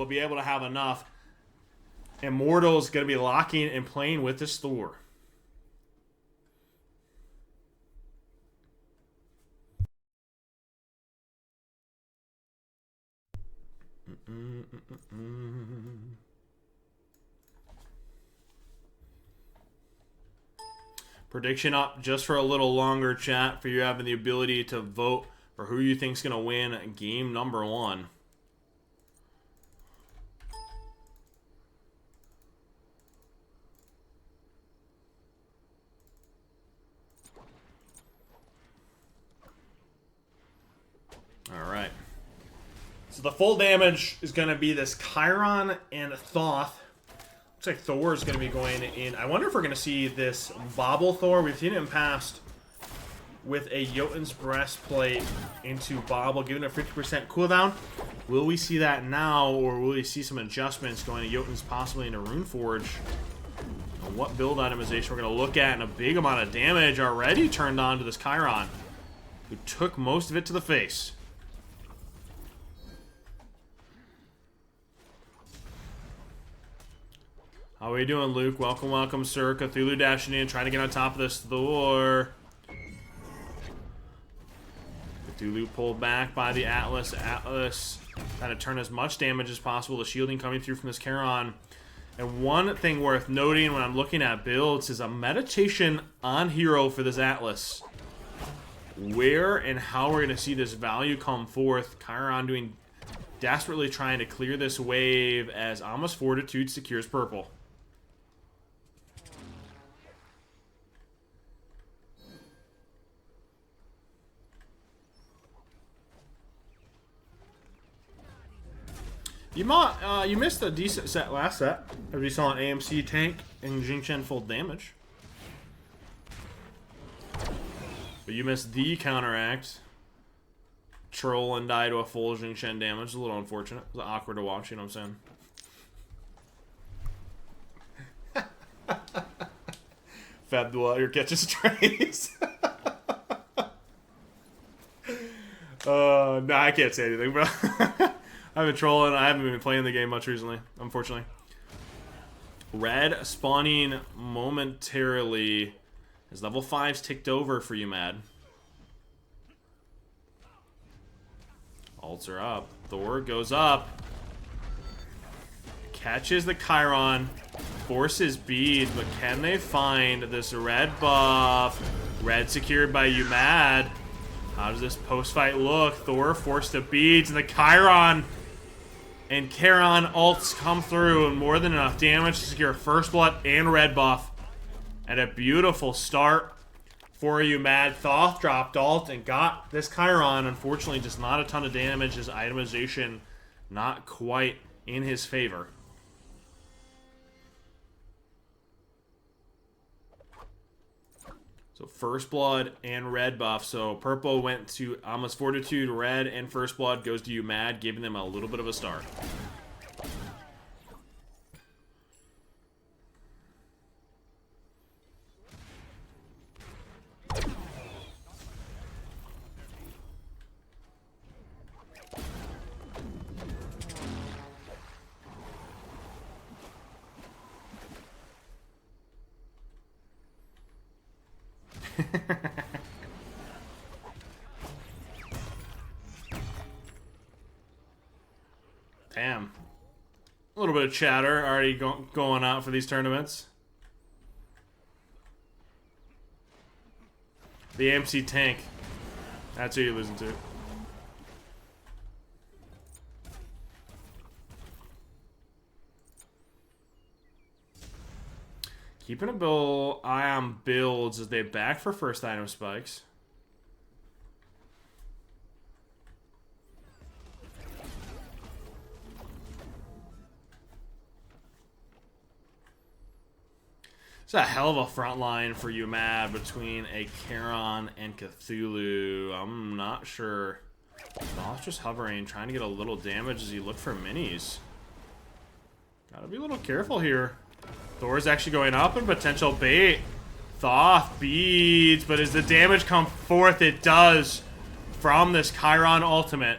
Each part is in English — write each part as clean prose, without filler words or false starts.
will be able to have enough. Immortal is going to be locking and playing with this Thor. Prediction up just for a little longer, chat, for you having the ability to vote for who you think's going to win game number 1. Alright. So the full damage is going to be this Chiron and Thoth. Looks like Thor is going to be going in. I wonder if we're going to see this Bobble Thor. We've seen it in past with a Jotun's Breastplate into Bobble, giving it a 50% cooldown. Will we see that now, or will we see some adjustments going to Jotun's, possibly into Runeforge? And what build itemization we're going to look at, and a big amount of damage already turned on to this Chiron, who took most of it to the face. How are we doing, Luke? Welcome, welcome, sir. Cthulhu dashing in, trying to get on top of this Thor. Cthulhu pulled back by the Atlas. Atlas trying to turn as much damage as possible. The shielding coming through from this Charon. And one thing worth noting when I'm looking at builds is a meditation on hero for this Atlas. Where and how we're going to see this value come forth. Chiron doing desperately trying to clear this wave as Amos Fortitude secures purple. You missed a decent set last set, as we saw an AMC tank and Jingchen full damage. But you missed the counteract. Troll and die to a full Jingchen damage. A little unfortunate. It was awkward to watch, you know what I'm saying? Fab Dwyer catches strays. No, I can't say anything, bro. I've been trolling. I haven't been playing the game much recently, unfortunately. Red spawning momentarily. His level 5's ticked over for you, Mad. Alts are up. Thor goes up. Catches the Chiron. Forces bead, but can they find this red buff? Red secured by you, Mad. How does this post-fight look? Thor forced to beads, and the Chiron and Charon ults come through, and more than enough damage to secure first blood and red buff. And a beautiful start for you, Mad. Thoth dropped ult and got this Chiron. Unfortunately, just not a ton of damage. His itemization not quite in his favor. So first blood and red buff. So purple went to Amos Fortitude, red and first blood goes to you, Mad, giving them a little bit of a start. Damn. A little bit of chatter already going out for these tournaments. The AMC tank. That's who you're losing to. Keeping a eye on builds as they back for first item spikes. It's a hell of a front line for you, Mad, between a Charon and Cthulhu. I'm not sure. Thoth's just hovering, trying to get a little damage as he looked for minis. Gotta be a little careful here. Thor's actually going up in potential bait. Thoth beads, but as the damage come forth, it does from this Chiron ultimate.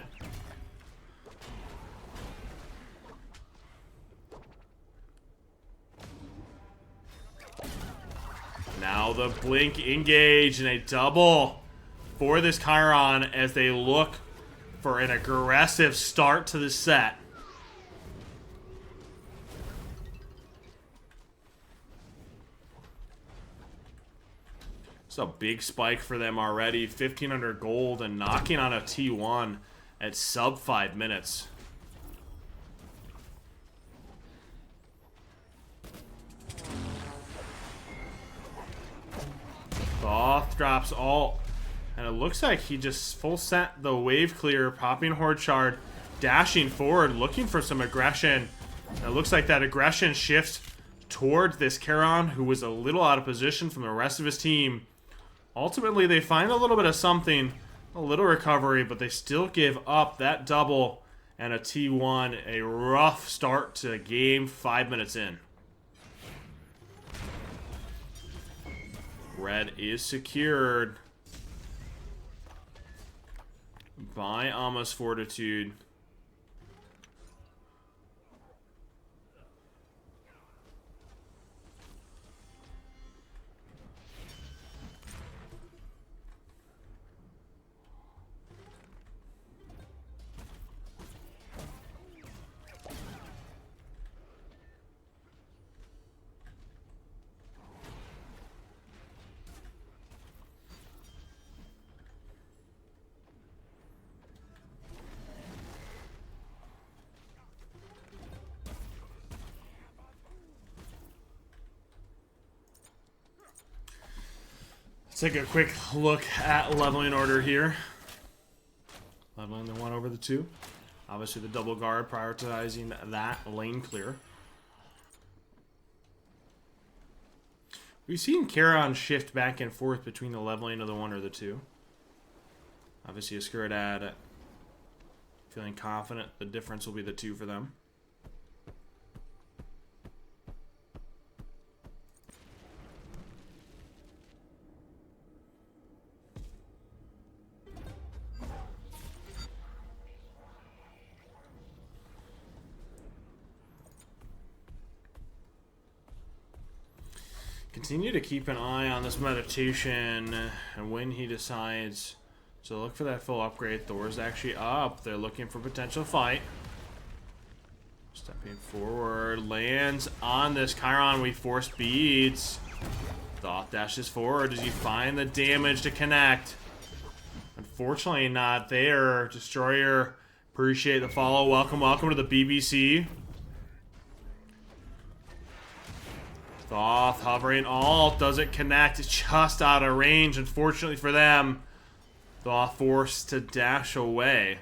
now the blink engage and a double for this Chiron as they look for an aggressive start to the set. It's a big spike for them already. 1,500 gold and knocking on a T1 at sub 5 minutes. Thoth drops all, and it looks like he just full sent the wave clear, popping Horde Shard, dashing forward, looking for some aggression. And it looks like that aggression shifts toward this Charon, who was a little out of position from the rest of his team. Ultimately, they find a little bit of something, a little recovery, but they still give up that double and a T1. A rough start to the game 5 minutes in. Red is secured by Alma's Fortitude. Let's take a quick look at leveling order here. Leveling the 1 over the 2. Obviously the double guard, prioritizing that lane clear. We've seen Charon shift back and forth between the leveling of the 1 or the 2. Obviously a Skiradad feeling confident the difference will be the 2 for them. Continue to keep an eye on this meditation, and when he decides to look for that full upgrade, Thor's actually up. They're looking for potential fight. Stepping forward, lands on this Chiron. We force beads. Thoth dashes forward. Does he find the damage to connect? Unfortunately, not there. Destroyer, appreciate the follow. Welcome, welcome to the BBC. Thoth hovering alt, doesn't connect, it's just out of range, unfortunately for them. Thoth forced to dash away.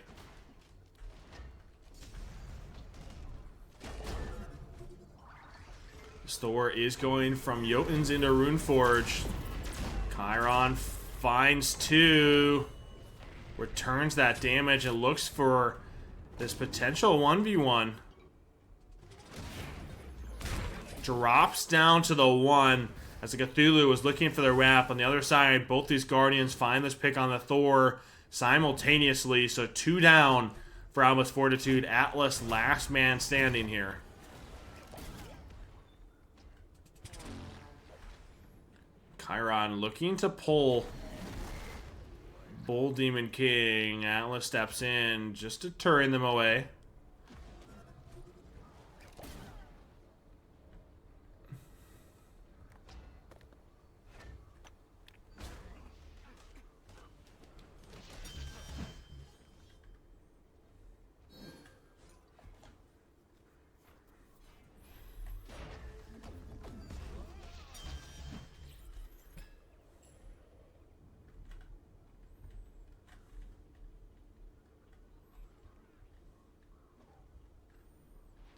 Thor is going from Jotuns into Runeforge. Chiron finds 2, returns that damage, and looks for this potential 1v1. Drops down to the 1 as the Cthulhu was looking for the wrap. On the other side, both these Guardians find this pick on the Thor simultaneously. So 2 down for Alma's Fortitude. Atlas last man standing here. Chiron looking to pull Bull Demon King. Atlas steps in, just deterring them away.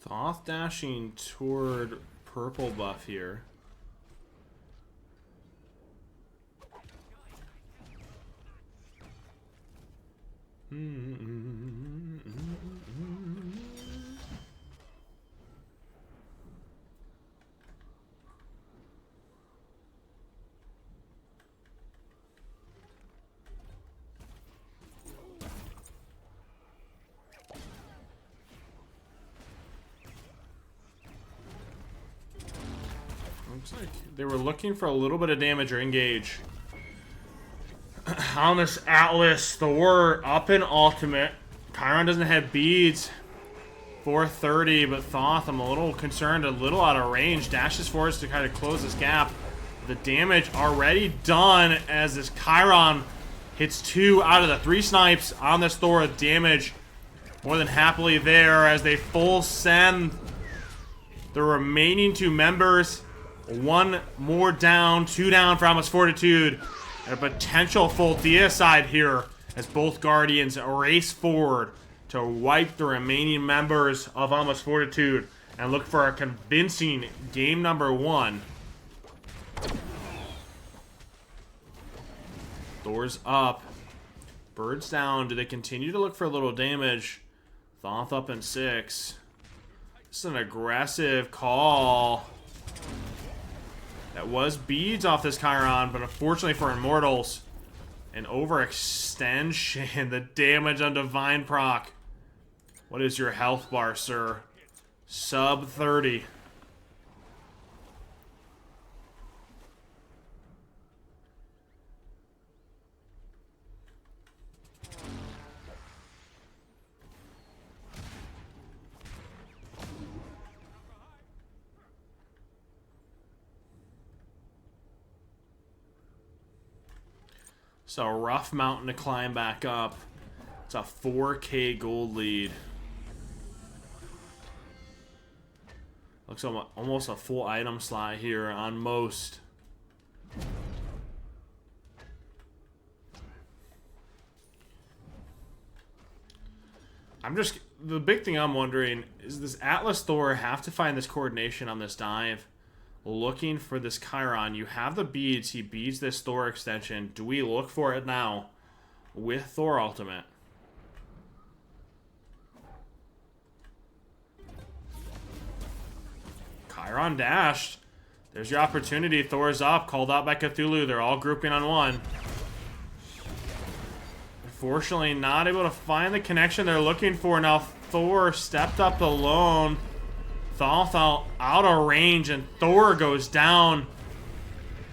Thoth dashing toward purple buff here. Looks like they were looking for a little bit of damage or engage. On this Atlas, Thor up in ultimate. Chiron doesn't have beads. 430, but Thoth, I'm a little concerned, a little out of range. Dashes for us to kind of close this gap. The damage already done as this Chiron hits 2 out of the 3 snipes on this Thor with damage. More than happily there as they full send the remaining 2 members. 1 more down, 2 down for Almost Fortitude. And a potential full deicide here as both Guardians race forward to wipe the remaining members of Almost Fortitude and look for a convincing game number 1. Thor's up. Birds down. Do they continue to look for a little damage? Thoth up in 6. This is an aggressive call. That was beads off this Chiron, but unfortunately for Immortals, an overextension. The damage on Divine Proc. What is your health bar, sir? Sub 30. It's a rough mountain to climb back up. It's a 4K gold lead. Looks almost a full item slot here on most. The big thing I'm wondering is, does Atlas Thor have to find this coordination on this dive? Looking for this Chiron. You have the beads. He beads this Thor extension. Do we look for it now with Thor Ultimate? Chiron dashed. There's your opportunity. Thor's up. Called out by Cthulhu. They're all grouping on 1. Unfortunately, not able to find the connection they're looking for. Now Thor stepped up alone. Thoth out of range, and Thor goes down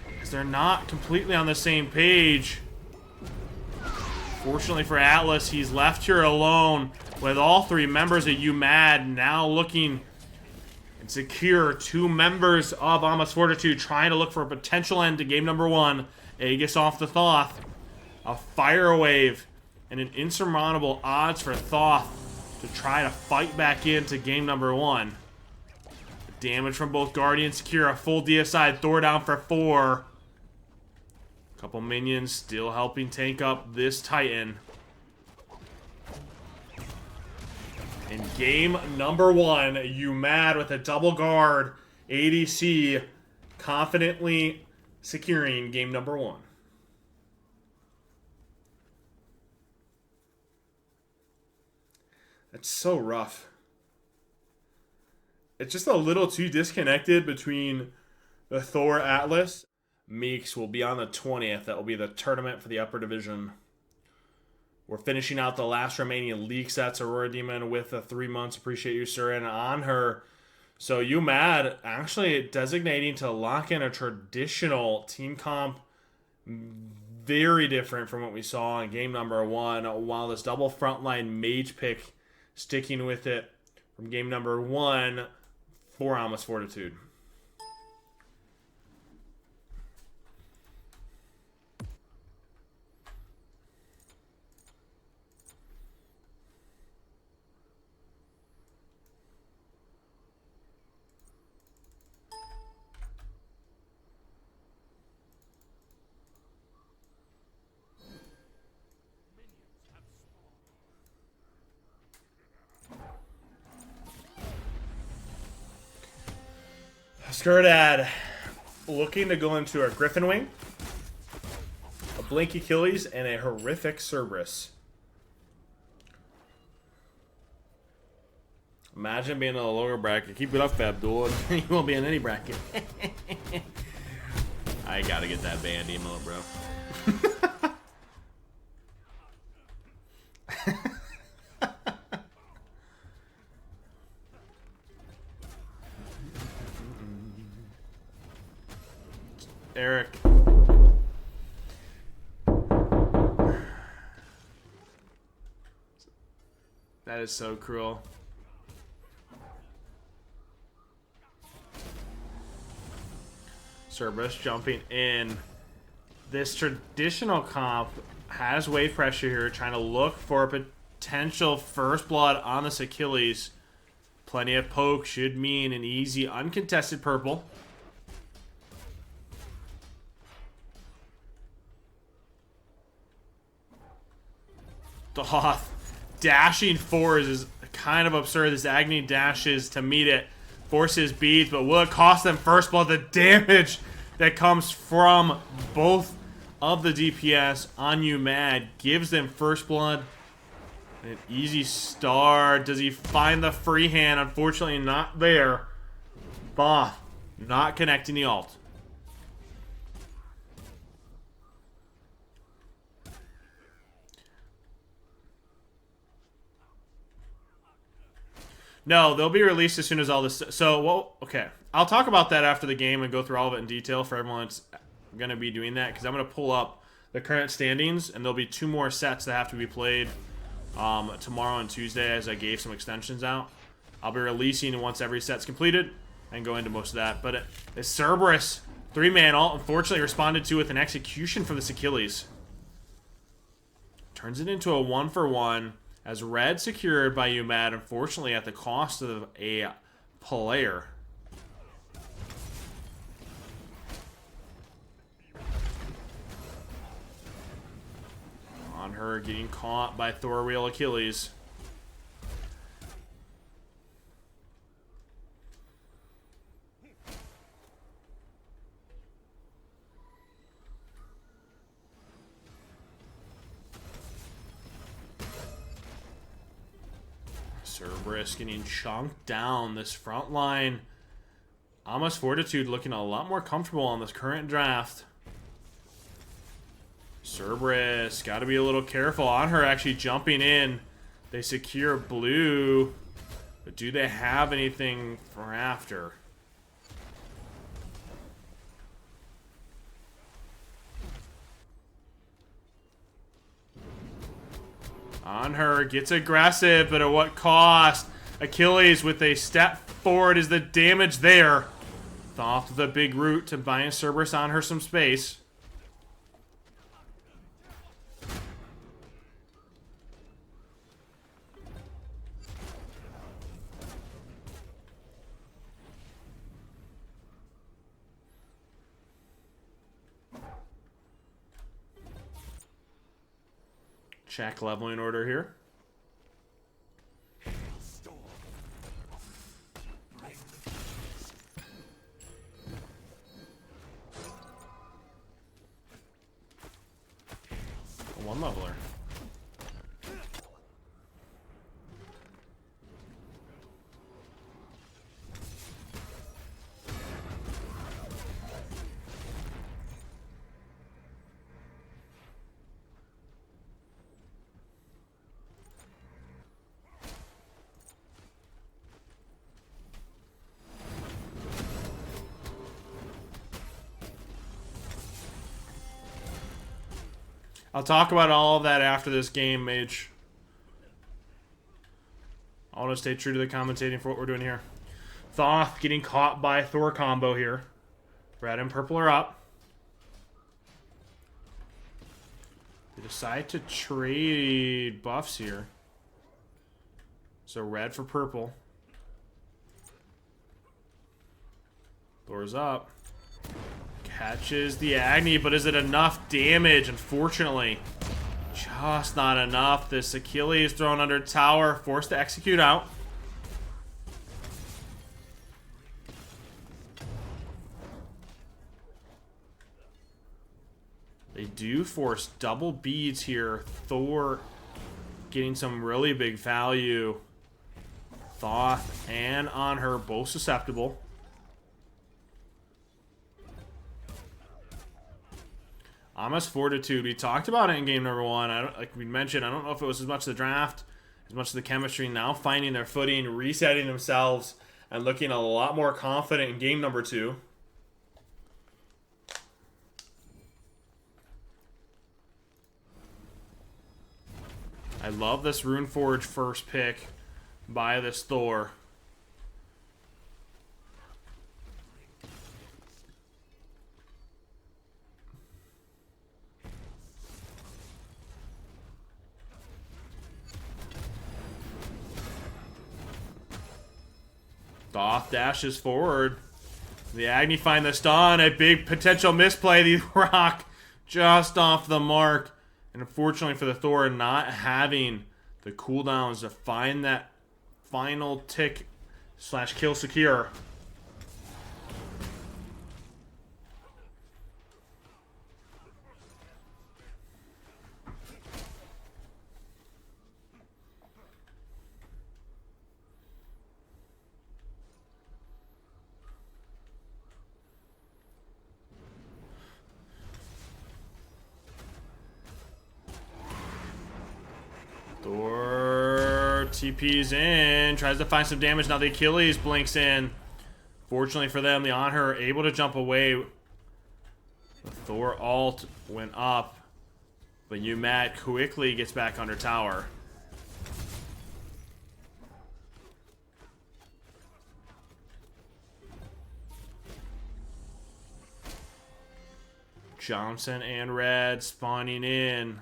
because they're not completely on the same page. Fortunately for Atlas, he's left here alone with all 3 members of UMAD now looking and secure. 2 members of Almost Fortitude trying to look for a potential end to game number 1. Aegis off the Thoth. A fire wave and an insurmountable odds for Thoth to try to fight back into game number 1. Damage from both Guardians secure. A full deicide. Thor down for 4. Couple minions still helping tank up this Titan. In game number 1, UMAD with a double guard ADC confidently securing game number 1. That's so rough. It's just a little too disconnected between the Thor Atlas. Meeks will be on the 20th. That will be the tournament for the upper division. We're finishing out the last remaining league sets. Aurora Demon with the 3 months. Appreciate you, sir. And on her. So UMAD actually designating to lock in a traditional team comp. Very different from what we saw in game number 1. While this double frontline mage pick sticking with it from game number 1 for Almost Fortitude. Skurdad looking to go into a Griffin Wing, a Blink Achilles, and a horrific Cerberus. Imagine being in a lower bracket. Keep it up, Fab Duel. You won't be in any bracket. I gotta get that band emote, bro. Eric. That is so cruel. Cerberus jumping in. This traditional comp has wave pressure here, trying to look for a potential first blood on this Achilles. Plenty of poke should mean an easy, uncontested purple. Doth dashing forwards is kind of absurd. This Agni dashes to meet it, forces beads, but will it cost them first blood? The damage that comes from both of the DPS on UMAD gives them first blood. An easy start. Does he find the free hand? Unfortunately, not there. Thoth not connecting the ult. No, they'll be released as soon as all this... So, well, okay. I'll talk about that after the game and go through all of it in detail for everyone that's going to be doing that, because I'm going to pull up the current standings, and there'll be 2 more sets that have to be played tomorrow and Tuesday, as I gave some extensions out. I'll be releasing once every set's completed and go into most of that. But it's Cerberus 3-man ult, unfortunately responded to with an execution from this Achilles. Turns it into a 1-for-1. As red secured by UMAD, unfortunately at the cost of a player. On her, getting caught by Thor Wheel Achilles. Cerberus getting chunked down. This front line. Almost Fortitude looking a lot more comfortable on this current draft. Cerberus got to be a little careful on her actually jumping in. They secure blue. But do they have anything for after? On her, gets aggressive, but at what cost? Achilles with a step forward. Is the damage there? Thoth with a big root to buy Cerberus on her some space. Check leveling order here. A 1-leveler. I'll talk about all of that after this game, Mage. I want to stay true to the commentating for what we're doing here. Thoth getting caught by Thor combo here. Red and purple are up. They decide to trade buffs here. So red for purple. Thor's up. Catches the Agni, but is it enough damage? Unfortunately, just not enough. This Achilles thrown under tower, forced to execute out. They do force double beads here. Thor getting some really big value. Thoth and on her both susceptible. Almost Fortitude. We talked about it in game number 1. Like we mentioned, I don't know if it was as much the draft, as much of the chemistry. Now finding their footing, resetting themselves, and looking a lot more confident in game number 2. I love this Runeforge first pick by this Thor. Thoth dashes forward. The Agni find the stun. A big potential misplay. The rock just off the mark. And unfortunately for the Thor, not having the cooldowns to find that final tick / kill secure. Thor TP's in, tries to find some damage. Now the Achilles blinks in. Fortunately for them, the Anhur are able to jump away. The Thor ult went up, but Umat quickly gets back under tower. Johnson and Red spawning in.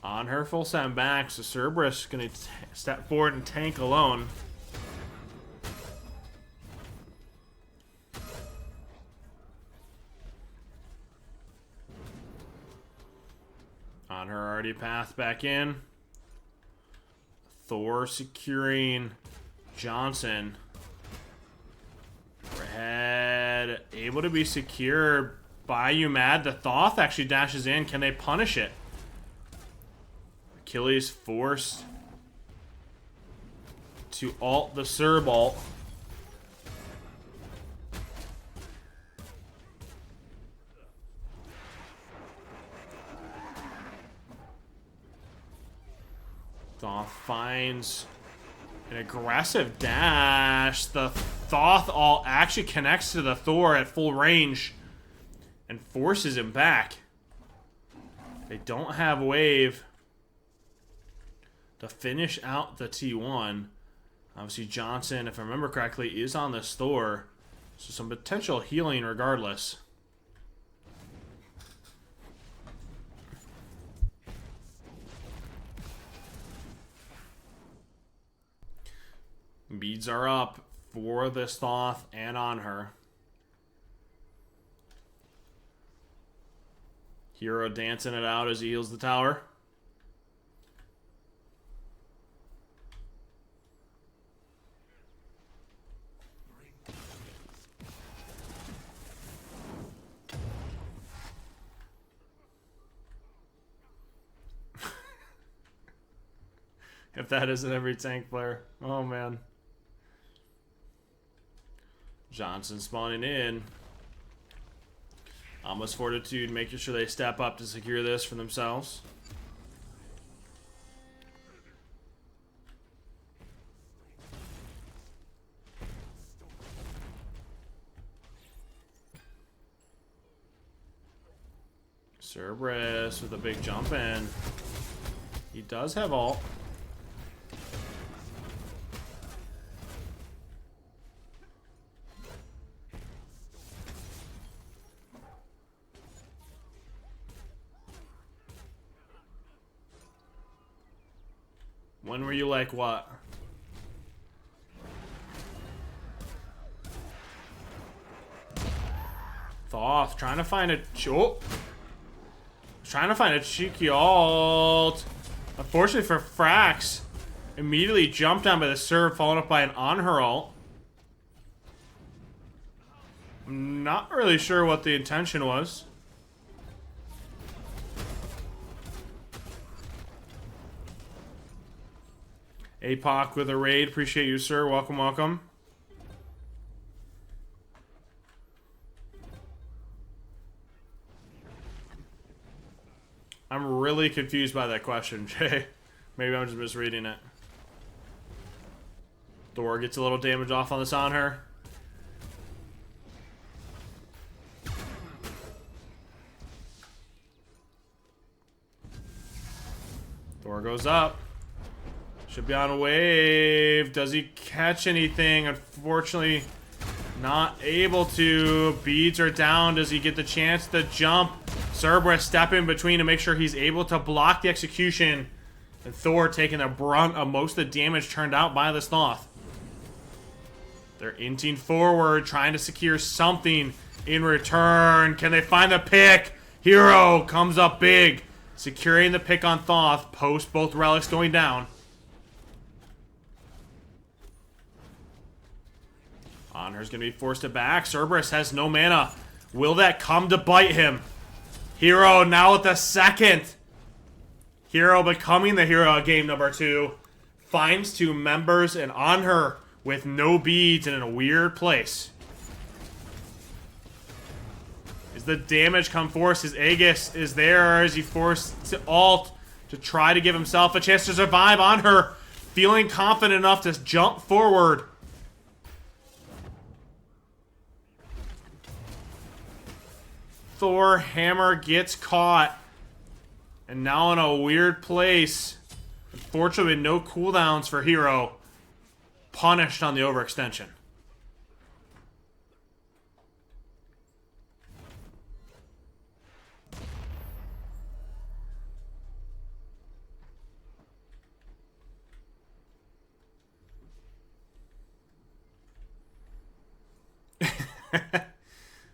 On her full send back, so Cerberus going to step forward and tank alone. On her already path back in. Thor securing Johnson. Red able to be secured by Umad. The Thoth actually dashes in. Can they punish it? Achilles forced to ult the Cerb ult. Thoth finds an aggressive dash. The Thoth ult actually connects to the Thor at full range and forces him back. They don't have wave to finish out the T1. Obviously Johnson, if I remember correctly, is on this Thor. So some potential healing regardless. Beads are up for this Thoth and on her. Hero dancing it out as he heals the tower. If that isn't every tank player. Oh, man. Johnson spawning in. Almost Fortitude, making sure they step up to secure this for themselves. Cerberus with a big jump in. He does have ult. When were you like what? Thoth trying to find a cheeky ult. Unfortunately for Frax, immediately jumped down by the Cerb, followed up by an on her ult. I'm not really sure what the intention was. APOC with a raid. Appreciate you, sir. Welcome, welcome. I'm really confused by that question, Jay. Maybe I'm just misreading it. Thor gets a little damage off on this on her. Thor goes up. Should be on a wave. Does he catch anything? Unfortunately, not able to. Beads are down. Does he get the chance to jump? Cerberus step in between to make sure he's able to block the execution. And Thor taking the brunt of most of the damage turned out by this Thoth. They're inting forward, trying to secure something in return. Can they find the pick? Hero comes up big, securing the pick on Thoth, post both relics going down. Honor's gonna be forced to back. Cerberus has no mana. Will that come to bite him? Hero now with the second. Hero becoming the hero of game number 2. Finds 2 members and Honor with no beads and in a weird place. Is the damage come force? His Aegis is there, or is he forced to ult to try to give himself a chance to survive? Honor feeling confident enough to jump forward. Thor hammer gets caught. And now in a weird place. Unfortunately, no cooldowns for Hero. Punished on the overextension.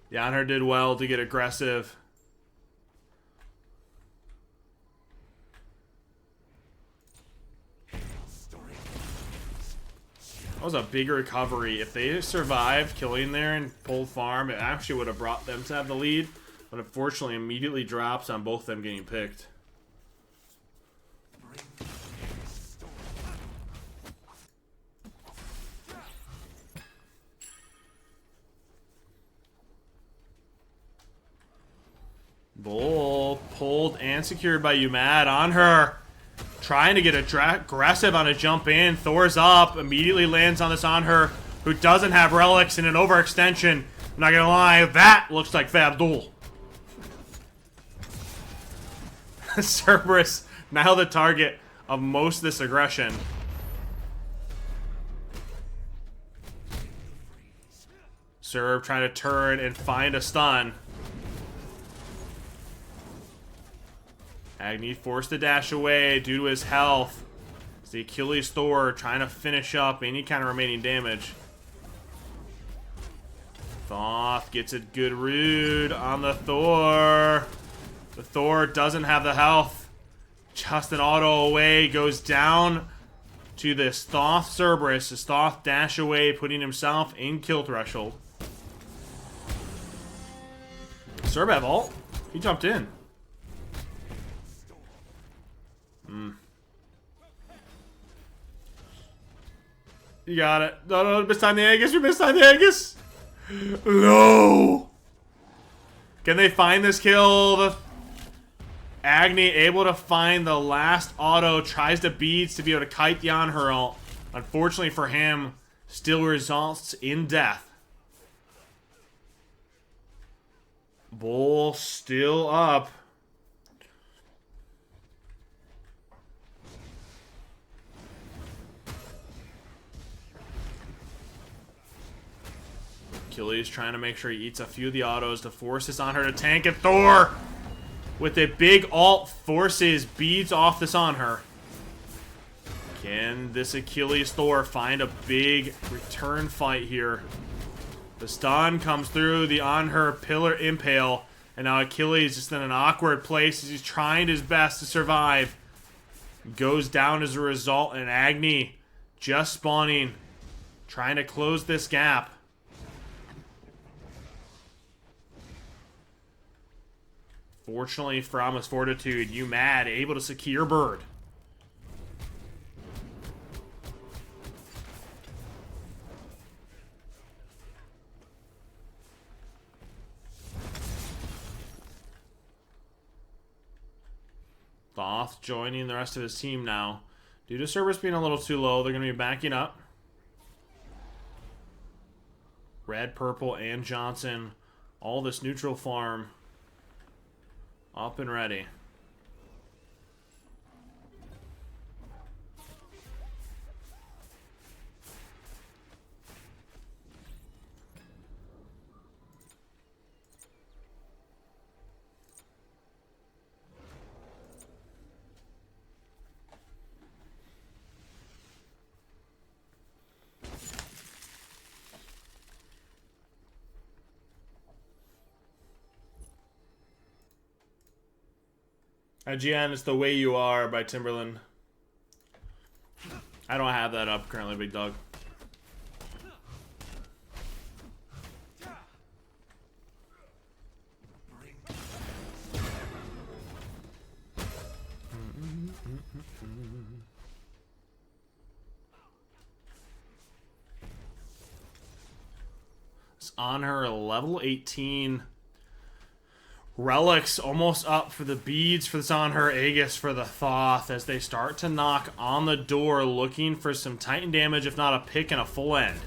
The Honor did well to get aggressive. That was a big recovery. If they survived killing there and pulled farm, it actually would have brought them to have the lead. But unfortunately, immediately drops on both of them getting picked. Bull pulled and secured by UMAD on her. Trying to get aggressive on a jump in. Thor's up. Immediately lands on this on her, who doesn't have relics in an overextension. I'm not gonna lie, that looks like Fabdul. Cerberus now the target of most of this aggression. Cerb trying to turn and find a stun. Agni forced to dash away due to his health. It's the Achilles Thor trying to finish up any kind of remaining damage. Thoth gets a good root on the Thor. The Thor doesn't have the health. Just an auto away, goes down to this Thoth Cerberus. This Thoth dash away, putting himself in kill threshold. Cerb have ult? He jumped in. You got it. No, missed on the Aegis. You missed on the Aegis. No. Can they find this kill? The Agni able to find the last auto. Tries to beads to be able to kite the on her ult. Unfortunately for him, still results in death. Bull still up. Achilles trying to make sure he eats a few of the autos to force this on her to tank, and Thor with a big ult forces beads off this on her. Can this Achilles Thor find a big return fight here? The stun comes through the on her pillar impale, and now Achilles just in an awkward place as he's trying his best to survive. Goes down as a result, and Agni just spawning, trying to close this gap. Fortunately from his Fortitude, UMAD able to secure Bird. Thoth joining the rest of his team now. Due to Cerberus being a little too low, they're going to be backing up. Red, Purple, and Johnson. All this neutral farm up and ready. IGN, it's The Way You Are by Timberland. I don't have that up currently, big dog. It's on her level 18. Relics almost up for the beads for this on her. Aegis for the Thoth as they start to knock on the door looking for some Titan damage, if not a pick and a full end.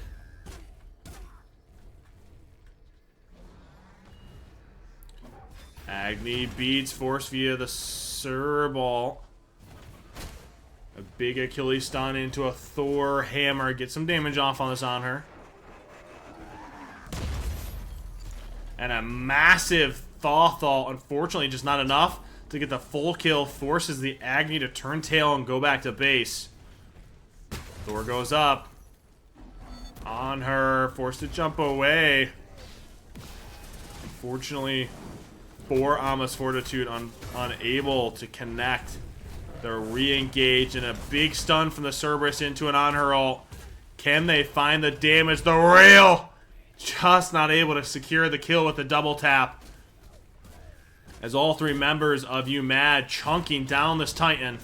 Agni beads force via the Surball. A big Achilles stun into a Thor hammer. Get some damage off on this on her. And a massive Thoth, unfortunately just not enough to get the full kill. Forces the Agni to turn tail and go back to base. Thor goes up. On her, forced to jump away. Unfortunately, for Amos Fortitude, unable to connect. They're re-engaged and a big stun from the Cerberus into an on her ult. Can they find the damage? The rail! Just not able to secure the kill with the double tap. As all three members of UMAD chunking down this Titan.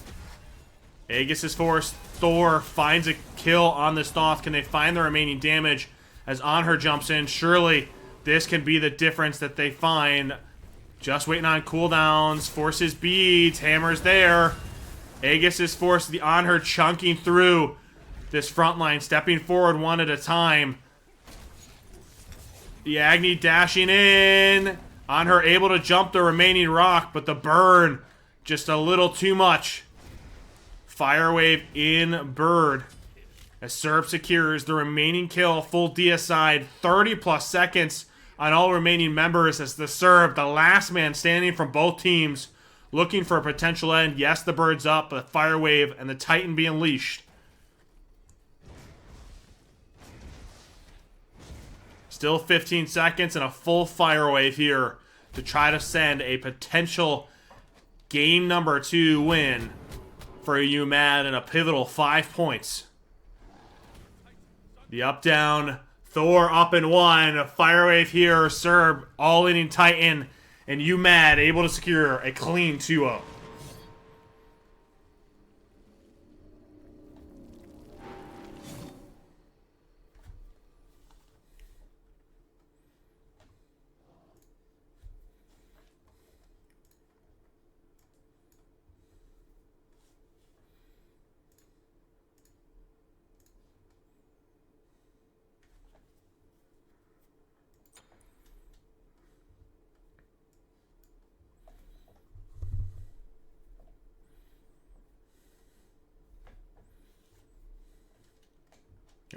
Aegis is forced. Thor finds a kill on this Thoth. Can they find the remaining damage as On Her jumps in? Surely this can be the difference that they find. Just waiting on cooldowns. Forces beads. Hammer's there. Aegis is forced. The On Her chunking through this front line. Stepping forward one at a time. The Agni dashing in. On Her able to jump the remaining rock, but the burn just a little too much. Firewave in Bird. As Serb secures the remaining kill, full deicide, 30 plus seconds on all remaining members as the Serb, the last man standing from both teams, looking for a potential end. Yes, the Bird's up, but Firewave and the Titan be unleashed. Still 15 seconds and a full Firewave here to try to send a potential game number 2 win for UMAD and a pivotal 5 points. The up down, Thor up and one, a Firewave here, Serb all-inning Titan, and UMAD able to secure a clean 2-0.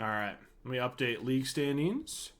All right, let me update league standings.